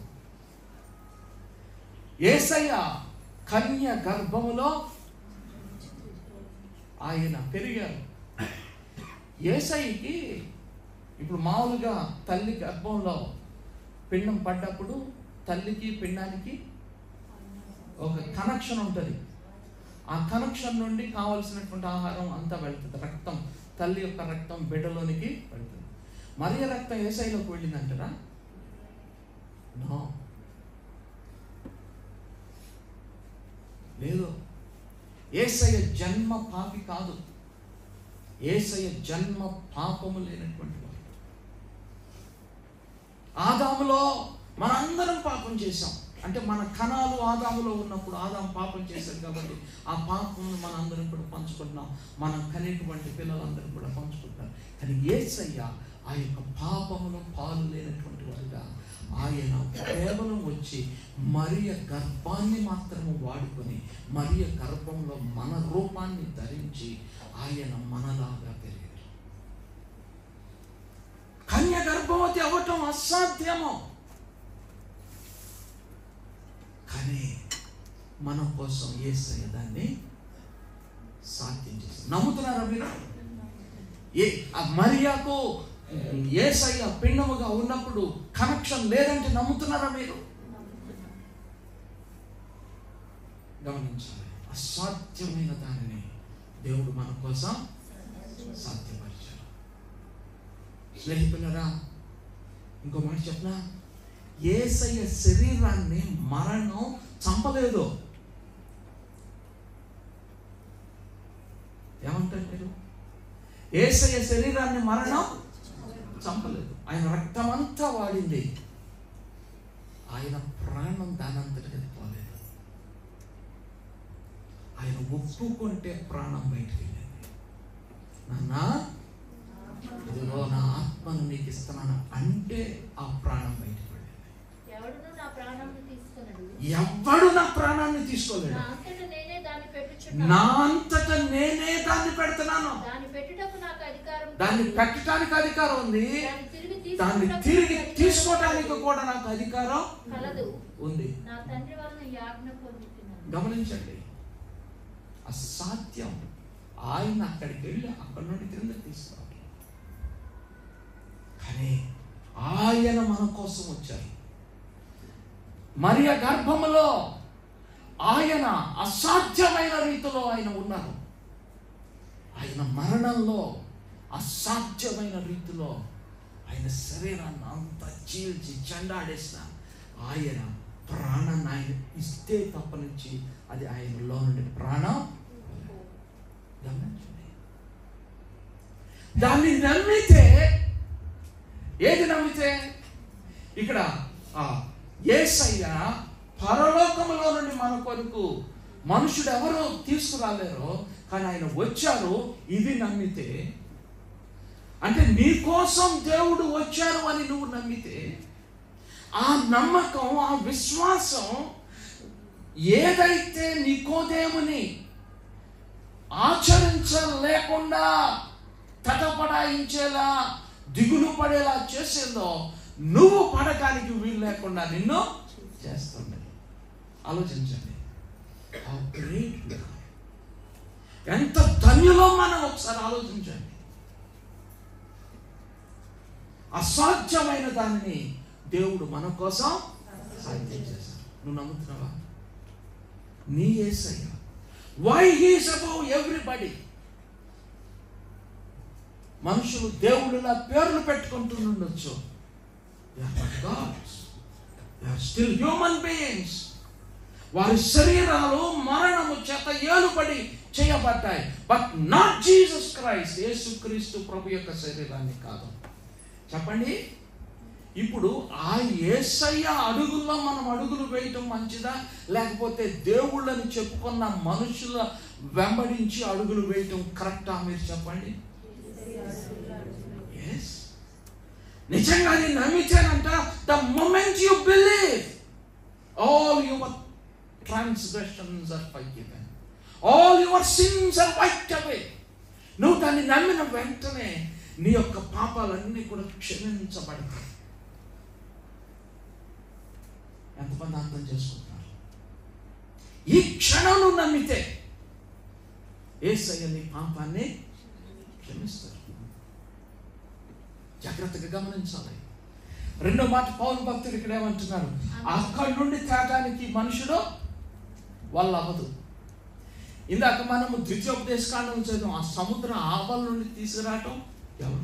యేసయ్య కన్య గర్భములో ఆయన పెరిగారు. యేసయ్యకి ఇప్పుడు మామూలుగా తల్లి గర్భంలో పిండం పడ్డప్పుడు తల్లికి పిండానికి ఒక కనెక్షన్ ఉంటుంది. ఆ కనెక్షన్ నుండి కావలసినటువంటి ఆహారం అంతా వెళ్తుంది. రక్తం, తల్లి యొక్క రక్తం బిడ్డలోనికి వెళ్తుంది. మరియ రక్తం యేసయ్యలోకి వెళ్ళిందంటారా? నో, లేదు. యేసయ్య జన్మ పాపి కాదు. యేసయ్య జన్మ పాపము లేనటువంటి వాడు. ఆదాములో మనందరం పాపం చేశాం. అంటే మన కణాలు ఆదాములో ఉన్నప్పుడు ఆదాము పాపం చేశారు కాబట్టి ఆ పాపమును మనందరం కూడా పంచుకుంటున్నాం. మనం కనేటువంటి పిల్లలందరూ కూడా పంచుకుంటున్నారు. కానీ యేసయ్య ఆ యొక్క పాపములో పాలు లేనటువంటి వాడుగా ఆయన కేవలం వచ్చి మరియ గర్భాన్ని మాత్రము వాడుకొని మరియ గర్భంలో మన రూపాన్ని ధరించి ఆయన మనలాగా పెరిగారు. కన్య గర్భవతి అవ్వటం అసాధ్యము. కానీ మన కోసం యేసయ్య దాన్ని సాధ్యం చేశారు. నమ్ముతున్నారా మీరు? మరియకు యేసయ్య పిండముగా ఉన్నప్పుడు కనెక్షన్ లేదంటే నమ్ముతున్నారా మీరు? గమనించాలి. అసాధ్యమైన దానిని దేవుడు మన కోసం సాధ్యపరిచాడు. స్నేహితులరా, ఇంకో మాట చెప్పనా? యేసయ్య శరీరాన్ని మరణం చంపలేదు. ఏమంటారు మీరు? యేసయ్య శరీరాన్ని మరణం చంపలేదు. ఆయన రక్తం అంతా వాడింది. ఆయన ప్రాణం దానంతటికి పోలేదు. ఆయన ఒప్పుకుంటే ప్రాణం బయటికి వెళ్ళింది. నాన్న, ఇదిగో నా ఆత్మను నీకు ఇస్తున్నాను అంటే ఆ ప్రాణం బయటికి వెళ్ళింది. ఎవడు నా ప్రాణాన్ని తీసుకోలేడు. నా అంతట నేనే దాన్ని పెడుతున్నాను. దాన్ని పెట్టడానికి అధికారం ఉంది. దాన్ని తిరిగి తీసుకోవడానికి కూడా నాకు అధికారం ఉంది. గమనించండి, అసాధ్యం. ఆయన అక్కడికి వెళ్ళి అక్కడి నుండి క్రింద తీసుకోవాలి. కానీ ఆయన మన కోసం కోసం వచ్చారు. మరియ గర్భములో ఆయన అసాధ్యమైన రీతిలో ఆయన ఉన్నారు. ఆయన మరణంలో అసాధ్యమైన రీతిలో ఆయన శరీరాన్ని అంతా చీల్చి చెండాడేసిన ఆయన ప్రాణాన్ని ఆయన ఇస్తే తప్ప నుంచి అది ఆయనలో నుండి ప్రాణం. గమనించండి, దాన్ని నమ్మితే, ఏది నమ్మితే, ఇక్కడ యేసయ్య పరలోకములో నుండి మన కొరకు మనుషుడు ఎవరు తీసుకురాలేరో కానీ ఆయన వచ్చారు. ఇది నమ్మితే, అంటే నీ కోసం దేవుడు వచ్చారు అని నువ్వు నమ్మితే, ఆ నమ్మకం, ఆ విశ్వాసం ఏదైతే నికోదేముని ఆచరించలేకుండా తటపడాయించేలా దిగులు పడేలా చేసిందో, నువ్వు పడటానికి వీలు లేకుండా నిన్ను చేస్తుంది. ఆలోచించండి, ఎంత ధన్యులో మనం ఒకసారి ఆలోచించండి. అసాధ్యమైన దానిని దేవుడు మన కోసం సాధ్యం చేశాడు. నువ్వు నమ్ముతున్నావా? నీ Yesayya, why he is above everybody. మనుషులు దేవుళ్ళ పేర్లు పెట్టుకుంటుండొచ్చు, స్టిల్ హ్యూమన్ బీయింగ్స్. వారి శరీరాలు మరణము చేత ఏలుబడి చేయబడ్డాయి. But not Jesus Christ. యేసుక్రీస్తు ప్రభు యొక్క శరీరాన్ని కాదు. చెప్పండి, ఇప్పుడు ఆ యేసయ్య అడుగుల్లో మనం అడుగులు వేయటం మంచిదా, లేకపోతే దేవుళ్ళని చెప్పుకున్న మనుషుల వెంబడించి అడుగులు వేయటం కరెక్టా? మీరు చెప్పండి. నిజంగా నేను నమ్మించానంట, the moment you believe, all your transgressions are forgiven, all your sins are wiped away. నువ్వు దాన్ని నమ్మిన వెంటనే నీ యొక్క పాపాలన్నీ కూడా క్షమించబడతాయి. ఎంతమంది అర్థం చేసుకుంటున్నారు? ఈ క్షణం నువ్వు నమ్మితే యేసయ్య నీ పాపాన్ని క్షమిస్తాడు. జాగ్రత్తగా గమనించాలి. రెండో మాట పౌలు భక్తుడు ఇక్కడ ఏమంటున్నారు? అక్కడి నుండి తేటానికి మనుషుడు వల్ల అవ్వదు. ఇందాక మనము ద్వితీయోపదేశకాండం చదివాం. ఆ సముద్ర ఆవల నుండి తీసుకురావటం ఎవడు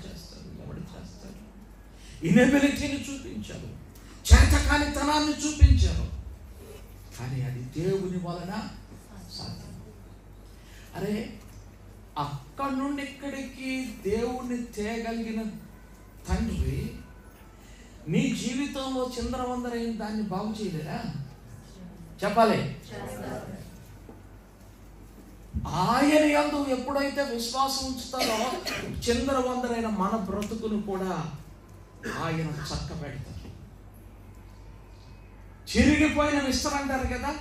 చేస్తాడు? ఇనెబిలిటీని చూపించారు, చేతకానితనాన్ని చూపించారు, కానీ అది దేవుని వలన సాధ్యం. అరే, అక్కడి నుండి ఇక్కడికి దేవుణ్ణి తేగలిగిన తండ్రి నీ జీవితంలో చిందరవందరైన దాన్ని బాగు చేయలేరా? చెప్పాలి. ఆయన యందు ఎప్పుడైతే విశ్వాసం ఉంచుతారో చిందరవందరైన మన బ్రతుకును కూడా ఆయన చక్క పెడతారు. చిరిగిపోయిన విస్తర అంటారు కదా,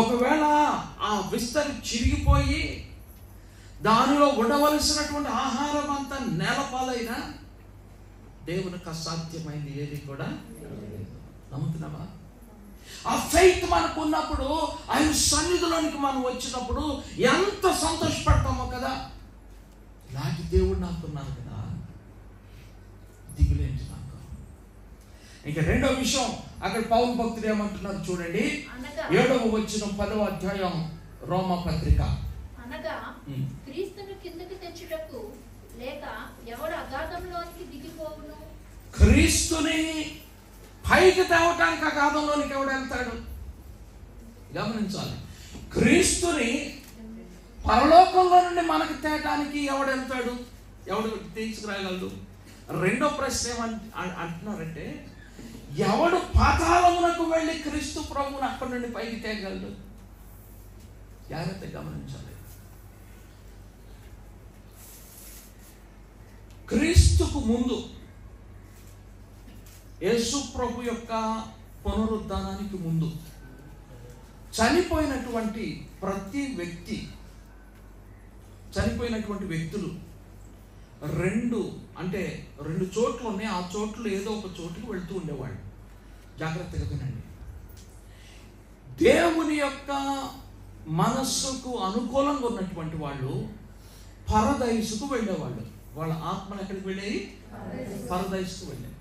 ఒకవేళ ఆ విస్తరి చిరిగిపోయి దానిలో ఉండవలసినటువంటి ఆహారం అంతా నేలపాలైనా దేవునికి అసాధ్యమైంది ఏది కూడా. నమ్ముతున్నావా? ఆ ఫెయిత్ మనకు ఉన్నప్పుడు, ఆయన సన్నిధిలోనికి మనం వచ్చినప్పుడు ఎంత సంతోషపడతామో కదా. ఇలాంటి దేవుడు నాకున్నాను కదా, దిగులేంటి నాకు. ఇంకా రెండో విషయం, అక్కడ పౌలు భక్తుడు ఏమంటున్నారు చూడండి, 7వ వచనం 10వ అధ్యాయం రోమా పత్రిక. అనగా క్రీస్తును కిందకి తెచ్చుటకు లేక ఎవడు అగాధంలోనికి దిగిపోవును? క్రీస్తుని పైకి తేవటానికి అగాధంలోనికి ఎవడు వెళ్తాడు? గమనించాలి. క్రీస్తుని పరలోకంలో నుండి మనకి తేటానికి ఎవడు వెళ్తాడు? ఎవడు తీసుకురాగలడు? రెండో ప్రశ్న ఏమంటున్నారంటే, ఎవడు పాతాళమునకు వెళ్ళి క్రీస్తు ప్రభువుని అక్కడి నుండి పైకి తేగలడు? జాగ్రత్తగా గమనించాలి. క్రీస్తుకు ముందు, యేసు ప్రభు యొక్క పునరుద్ధానానికి ముందు చనిపోయినటువంటి ప్రతి వ్యక్తి, చనిపోయినటువంటి వ్యక్తులు రెండు చోట్లు ఉన్నాయి. ఆ చోట్లు ఏదో ఒక చోటుకి వెళ్తూ ఉండేవాళ్ళు. జాగ్రత్తగా వినండి. దేవుని యొక్క మనస్సుకు అనుకూలంగా ఉన్నటువంటి వాళ్ళు పరదైసుకు వెళ్ళేవాళ్ళు. వాళ్ళ ఆత్మలు ఎక్కడికి వెళ్ళాయి? పరదైసుకు వెళ్ళాయి.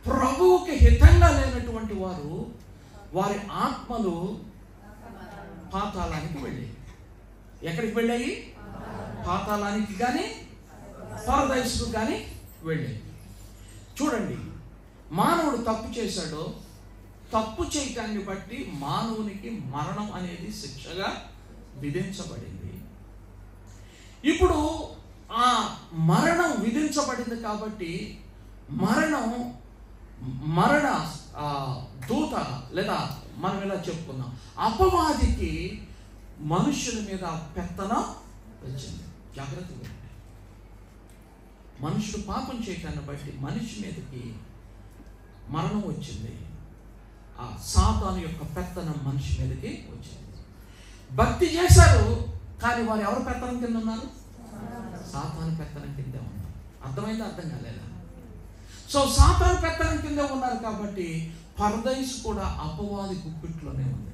ప్రభువుకి హితంగా లేనటువంటి వారు వారి ఆత్మలు పాతాళానికి వెళ్ళాయి. ఎక్కడికి వెళ్ళాయి? పాతాళానికి కానీ పరదైసుకు కానీ వెళ్ళాయి. చూడండి, మానవుడు తప్పు చేశాడో, తప్పు చేయటాన్ని బట్టి మానవునికి మరణం అనేది శిక్షగా విధించబడింది. ఇప్పుడు ఆ మరణం విధించబడింది కాబట్టి మరణ దూత, లేదా మనం ఇలా చెప్పుకున్నాం, అపవాదికి మనుషుల మీద పెత్తనం వచ్చింది. జాగ్రత్తగా, మనుషుడు పాపం చేయటాన్ని బట్టి మనిషి మీదకి మరణం వచ్చింది. ఆ సాతాను యొక్క పెత్తనం మనిషి మీదకి వచ్చింది. భక్తి చేశారు, కానీ వారు ఎవరు పెత్తనం కింద ఉన్నారు? సాతాను పెత్తనం కింద ఉన్నారు. అర్థమైందా? అర్థం కాలేదా? సో సాతాను పెత్తనం కింద ఉన్నారు కాబట్టి పరదైసు కూడా అపవాది గుప్పిట్లోనే ఉంది.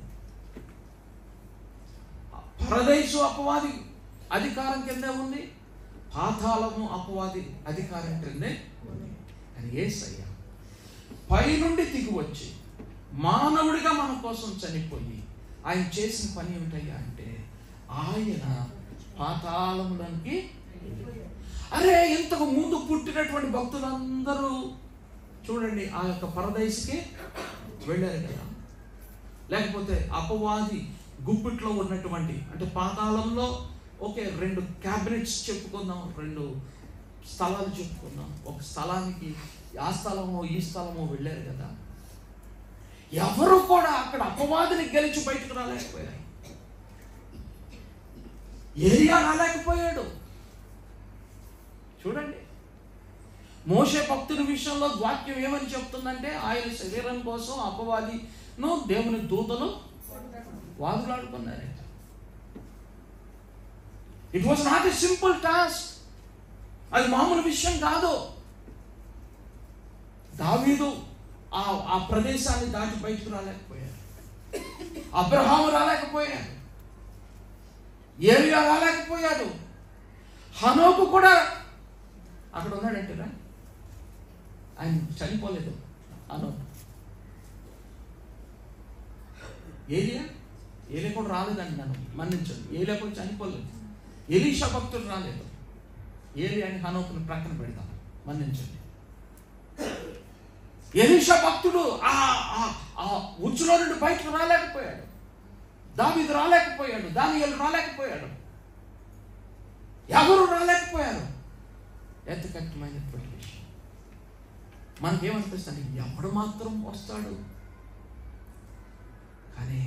పరదైసు అపవాది అధికారం కిందే ఉంది, పాతాళము అపవాది అధికారం కిందే ఉంది. అని యేసయ్య పైనుండి దిగి వచ్చి మానవుడిగా మన కోసం చనిపోయి ఆయన చేసిన పని ఏమిటయ్యా అంటే, ఆయన పాతాళములోనికి, అరే ఇంతకు ముందు పుట్టినటువంటి భక్తులందరూ చూడండి ఆ యొక్క పరదైసుకి వెళ్ళారు కదా. లేకపోతే అపవాది గుప్పిట్లో ఉన్నటువంటి, అంటే పాతాళంలో ఓకే 2 క్యాబినెట్స్ చెప్పుకుందాం, 2 స్థలాలు చెప్పుకుందాం. ఒక స్థలానికి ఆ స్థలమో ఈ స్థలమో వెళ్ళారు కదా. ఎవరు కూడా అక్కడ అపవాదిని గెలిచి బయటకు రాలేకపోయారు. ఏలియా రాలేకపోయాడు. చూడండి, మోషే భక్తుడి విషయంలో వాక్యం ఏమని చెప్తుందంటే, ఆయన శరీరం కోసం అపవాదిను దేవుని దూతలు వాదులాడుకున్నారట. It was not a simple task. అది మామూలు విషయం కాదు. దావీదు ఆ ప్రదేశాన్ని దాటి బయటకు రాలేకపోయాడు. అబ్రహాము రాలేకపోయాడు. ఏలియా రాలేకపోయాడు. హనోకు కూడా అక్కడ ఉన్నాడంటేరా, ఆయన చనిపోలేదు. హనోకు, ఏలియా కూడా రాలేదండి, నన్ను మన్నించండి. ఏలియా కూడా చనిపోలేదు. ఎలీషా భక్తుడు రాలేదు. ఏలియాని హనోకుని ప్రక్కన పెడతాం, మన్నించండి. ఎలీషా భక్తుడు ఆ ఉచ్చులో నుండి బయటకు రాలేకపోయాడు. దావీదు రాలేకపోయాడు. దానియేలు రాలేకపోయాడు. ఎవరు రాలేకపోయారు. ఎంత కష్టమైనటువంటి విషయం. మనకేమనిపిస్తుంది, ఎవడు మాత్రం వస్తాడు. కానీ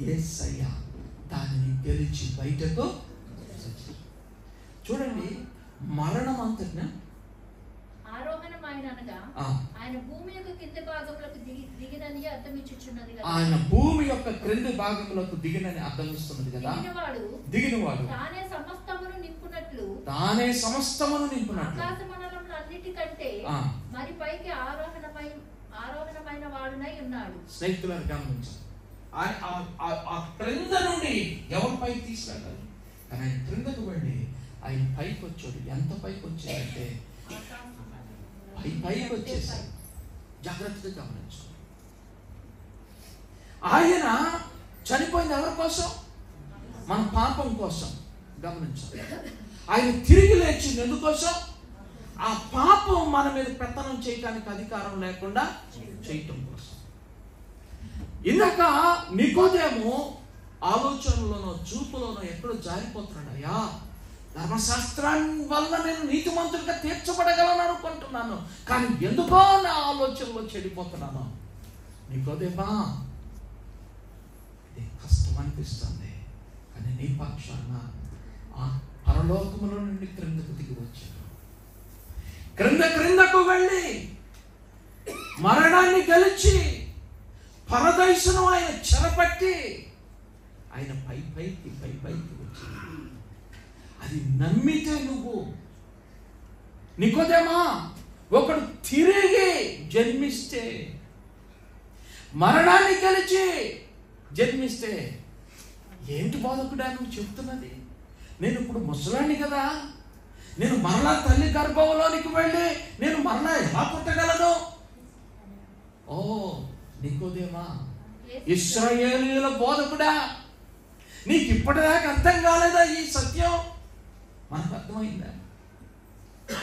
యేసయ్య దానిని గెలిచి బయటకు. చూడండి, మరణం అంతటిన ఆయన భూమి యొక్క కింది భాగంలోకి దిగినని అర్థం ఇచ్చుచున్నది కదా. ఆయన భూమి యొక్క క్రింది భాగంలోకి దిగినని అర్థం ఇస్తున్నది కదా. దిగినవాడు తానే సమస్తమును నింపునట్లు ఆకాశ మండలంలో అన్నిటికంటే మరి పైకి ఆరోహణమైన వాడునై ఉన్నాడు. స్నేహితులను గమనించాలి. ఆ క్రింద నుండి ఎవరి పైకి తీసుకెళ్ళాలి, కానీ ఆయన క్రిందకు వెళ్ళి ఆయన పైకి వచ్చాడు. ఎంత పైకి వచ్చాడంటే పైకి వచ్చేసాడు. జాగ్రత్తగా గమనించాలి. ఆయన చనిపోయింది ఎవరి కోసం? మన పాపం కోసం. గమనించాలి. ఆయన తిరిగి లేచింది ఎందుకోసం? ఆ పాపం మన మీద పెత్తనం చేయడానికి అధికారం లేకుండా చేయటం కోసం. ఇందాక నికోదేము ఆలోచనలోనో చూపులోనో ఎక్కడో జారిపోతున్నాడు. అయ్యా, ధర్మశాస్త్రాన్ని వల్ల నేను నీతిమంతుడిగా తీర్చబడగలను అనుకుంటున్నాను, కానీ ఎందుకో నా ఆలోచనలో చెడిపోతున్నాను. నికోదేమా, ఇది కష్టం అనిపిస్తుంది, కానీ నీ పక్షాన ఆ పరలోకములో నుండి క్రిందకు దిగి వచ్చాడు. క్రిందకు వెళ్ళి మరణాన్ని గెలిచి పరదైసును ఆయన చెరపట్టి ఆయన పైకి వచ్చి, అది నమ్మితే నువ్వు నికోదేమా, ఒకడు తిరిగి జన్మిస్తే, మరణాన్ని గెలిచి జన్మిస్తే, ఏంటి బోధకుడా నువ్వు చెప్తున్నది? నేను ఇప్పుడు ముసలాన్ని కదా, నేను మరలా తల్లి గర్భంలోనికి వెళ్ళి నేను మరలా ఎలా పుట్టగలను? ఓ నికోదేమా, ఇశ్రాయేలీయుల బోధకుడా, నీకు ఇప్పటిదాకా అర్థం కాలేదా ఈ సత్యం? మనకు అర్థమైందా?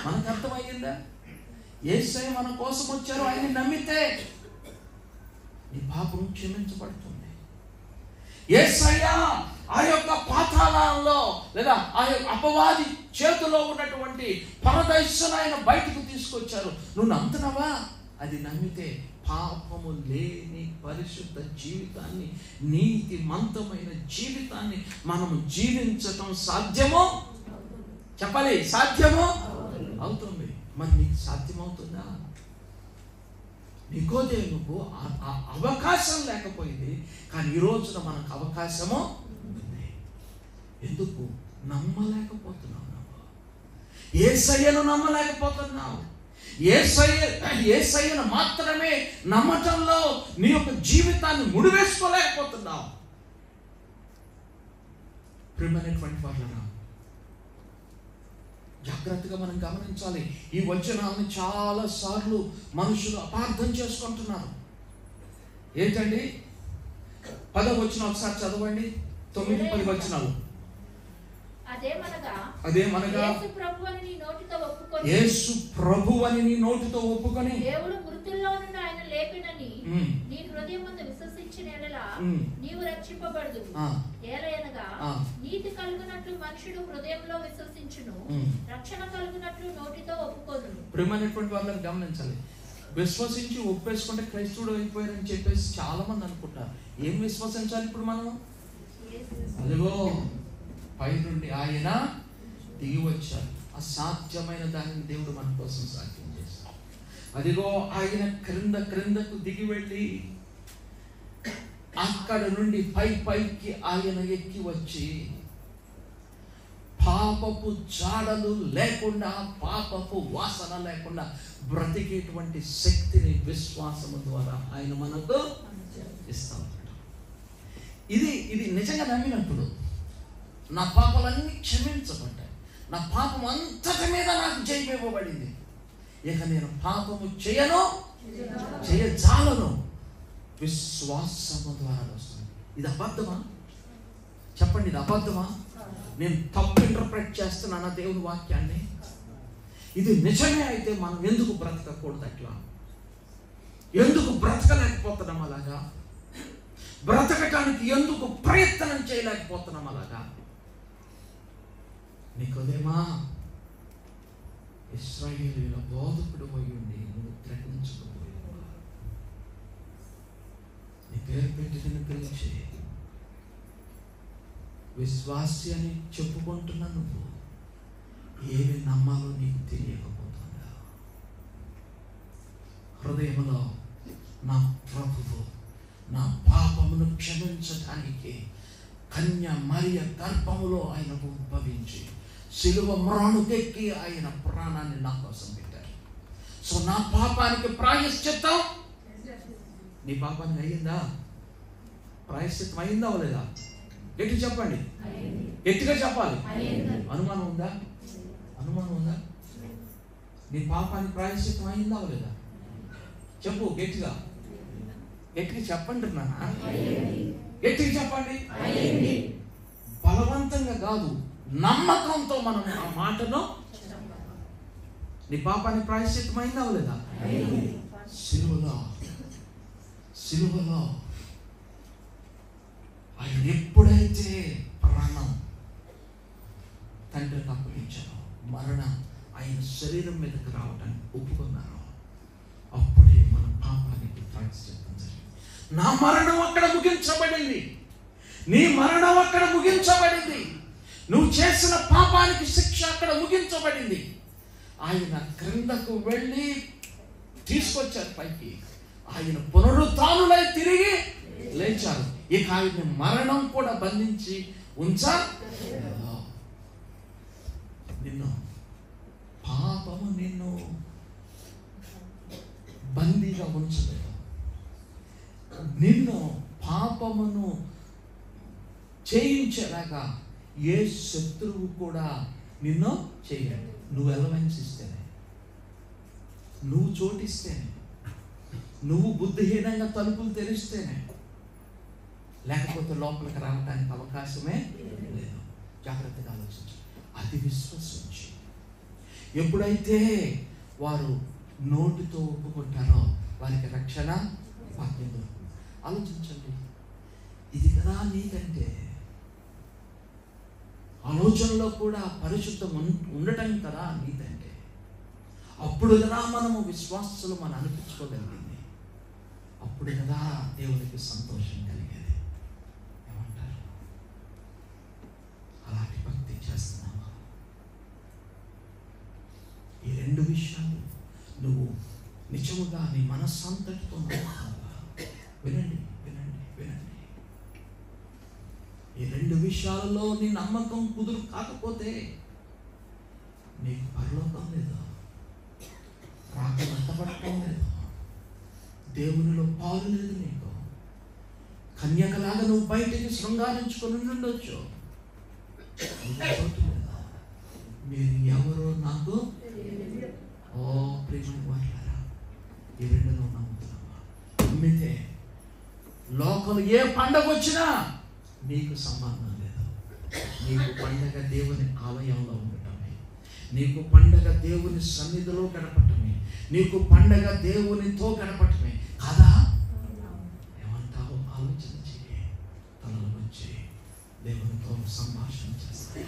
మనకు అర్థమయ్యిందా? యేసయ్య మన కోసం వచ్చారు, ఆయన నమ్మితే నీ పాపం క్షమించబడుతుంది. యేసయ్య ఆ యొక్క పాతాళంలో లేదా ఆ యొక్క అపవాది చేతిలో ఉన్నటువంటి పరదైస్సును ఆయన బయటకు తీసుకొచ్చారు. నువ్వు నమ్ముతున్నావా? అది నమ్మితే పాపము లేని పరిశుద్ధ జీవితాన్ని, నీతిమంతమైన జీవితాన్ని మనము జీవించటం సాధ్యమో? చెప్పాలి, సాధ్యమో అవుతుంది. మరి నీకు సాధ్యమవుతుందా? నికోదేముకు అవకాశం లేకపోయింది, కానీ ఈ రోజున మనకు అవకాశము ఉంది. ఎందుకు? నమ్మలేకపోతున్నావు. యేసయ్యను నమ్మలేకపోతున్నావు. యేసయ్యను మాత్రమే నమ్మటంలో నీ యొక్క జీవితాన్ని ముడివేసుకోలేకపోతున్నావు. ప్రియమైనటువంటి వాళ్ళరా, జాగ్రత్తగా మనం గమనించాలి. ఈ వచనాలను చాలా సార్లు మనుషులు అపార్థం చేసుకుంటున్నారు. ఏంటండి? 10వ వచనం ఒకసారి చదవండి. 9, 10 వచనాలు. అదేమనగా యేసు ప్రభువని నీ నోటితో ఒప్పుకొని దేవుడు మృతుల్లో నుండి ఆయన లేపినని నీ హృదయమందు విశ్వసించిన యెడల నీవు రక్షింపబడుదువు. ఏలయనగా నీతి కలుగునట్లు మనుషుడు హృదయంలో విశ్వసించును, రక్షణ కలుగునట్లు నోటితో ఒప్పుకొనును. ప్రియమైనటువంటి వాళ్ళని గమనించాలి. విశ్వసించి ఒప్పేసుకుంటే క్రైస్తవుడు అయిపోయారని చెప్పేసి చాలా మంది అనుకుంటారు. ఏం విశ్వసించాలి ఇప్పుడు మనం? అదిగో పై నుండి ఆయన దిగి వచ్చారు. అసాధ్యమైన దానిని దేవుడు మన కోసం సాధ్యం చేశాడు. అదిగో ఆయన క్రిందకు దిగి వెళ్ళి అక్కడ నుండి పైకి ఆయన ఎక్కి వచ్చి పాపపు జాడలు లేకుండా, పాపపు వాసన లేకుండా బ్రతికేటువంటి శక్తిని విశ్వాసము ద్వారా ఆయన మనకు ఇస్తా ఉంటాడు. ఇది నిజంగా నమ్మినప్పుడు నా పాపాలన్నీ క్షమించబడ్డాయి, నా పాపం అంతటి మీద నాకు జయం ఇవ్వబడింది, ఇక నేను పాపము చేయజాలను విశ్వాసము ద్వారా వస్తుంది. ఇది అబద్ధమా? చెప్పండి, ఇది అబద్ధమా? నేను తప్పు ఇంటర్ప్రెట్ చేస్తున్నానా దేవుని వాక్యాన్ని? ఇది నిజమే అయితే మనం ఎందుకు బ్రతకకూడదు? అట్లా ఎందుకు బ్రతకలేకపోతున్నాం? అలాగా బ్రతకటానికి ఎందుకు ప్రయత్నం చేయలేకపోతున్నాం? అలాగా నికోదేమా, ఇశ్రాయేలీయుల బోధకుడు పోయి ఉండి నువ్వు గ్రహించకపోయావా? నీ పేరు పెట్టి నిన్ను పిలిచి విశ్వాసి అని చెప్పుకుంటున్నా నువ్వు ఏమి నమ్మాలో నీకు తెలియకపోతుందా? హృదయంలో నా ప్రభువు నా పాపమును క్షమించడానికి కన్య మరియ గర్భములో ఆయనకు ఉద్భవించి శిలువ మ్రాణుకెక్కి ఆయన ప్రాణాన్ని నా కోసం పెట్టారు. సో నా పాపానికి ప్రాయశ్చిత్తం, నీ పాపానికి అయ్యిందా? ప్రాయశ్చిత్తం అయిందా లేదా? గట్టి చెప్పండి, గట్టిగా చెప్పాలి. అనుమానం ఉందా? అనుమానం ఉందా? నీ పాపానికి ప్రాయశ్చిత్తం అయిందా లేదా? చెప్పు, గట్టిగా చెప్పండి నాన్న, గట్టిగా చెప్పండి. బలవంతంగా కాదు, నమ్మకంతో మనం ఆ మాటను, నీ పాపానికి ప్రాయశ్చిత్తం అయిందా లేదా? సిలువలో ఆయన ఎప్పుడైతే ప్రాణం తండ్రికి అప్పగించారో, మరణం ఆయన శరీరం మీదకి రావడానికి ఒప్పుకున్నారో, అప్పుడే మన పాపానికి ప్రాయశ్చిత్తం జరిగింది. నా మరణం అక్కడ ముగించబడింది, నీ మరణం అక్కడ ముగించబడింది, నువ్వు చేసిన పాపానికి శిక్ష అక్కడ ముగించబడింది. ఆయన క్రిందకు వెళ్ళి తీసుకొచ్చారు పైకి, ఆయన పునరుత్థానులై తిరిగి లేచారు. ఇక ఆయన మరణం కూడా బంధించి ఉంచలేదు. పాపము నిన్ను బందీగా ఉంచలేదు. నిన్ను పాపమును చేయించేలాగా ఏ శత్రువు కూడా నిన్ను చేయలేడు. నువ్వు ఎలవెన్స్ ఇస్తేనే, నువ్వు చోటిస్తేనే, నువ్వు బుద్ధిహీనంగా తలుపులు తెరిస్తేనే, లేకపోతే లోపలికి రావడానికి అవకాశమే లేదు. జాగ్రత్తగా ఆలోచించు. అది విశ్వసించి ఎప్పుడైతే వారు నోటితో ఒప్పుకుంటారో వారికి రక్షణ భాగ్యం దొరుకుతుంది. ఆలోచించండి, ఇది కదా నీకంటే ఆలోచనలో కూడా పరిశుద్ధం ఉండటం కదా నీదంటే. అప్పుడు కదా మనము విశ్వాసులు మనం అనిపించుకోగలిగింది. అప్పుడు కదా దేవునికి సంతోషం కలిగేది. ఏమంటారు? అలాంటి భక్తి చేస్తున్నావా? ఈ రెండు విషయాలు నువ్వు నిజముగా నీ మనస్సంతటితో వినండి వినండి వినండి. ఈ రెండు విషయాలలో నీ నమ్మకం కుదురు కాకపోతే నీకు పరలోకం లేదు, రాక నష్టపడటం లేదు, దేవునిలో పాలు లేదు. నీకు కన్యకలాగా నువ్వు బయటికి శృంగారించుకొని ఉండొచ్చు, మీరు ఎవరో నాకు ఓ ప్రేమ మాట్లాడారా. ఈ రెండు నువ్వు నమ్ముతున్నావా? నమ్మితే లోకం ఏ పండగ వచ్చినా నీకు సంబంధం లేదు. నీకు పండగ దేవుని ఆలయంలో ఉండటమే, నీకు పండగ దేవుని సన్నిధిలో గడపటమే, నీకు పండగ దేవునితో గడపటమే కదా. ఏమంటావు? ఆలోచన చేయి, తలలు వచ్చి దేవునితో సంభాషణ చేస్తాయి.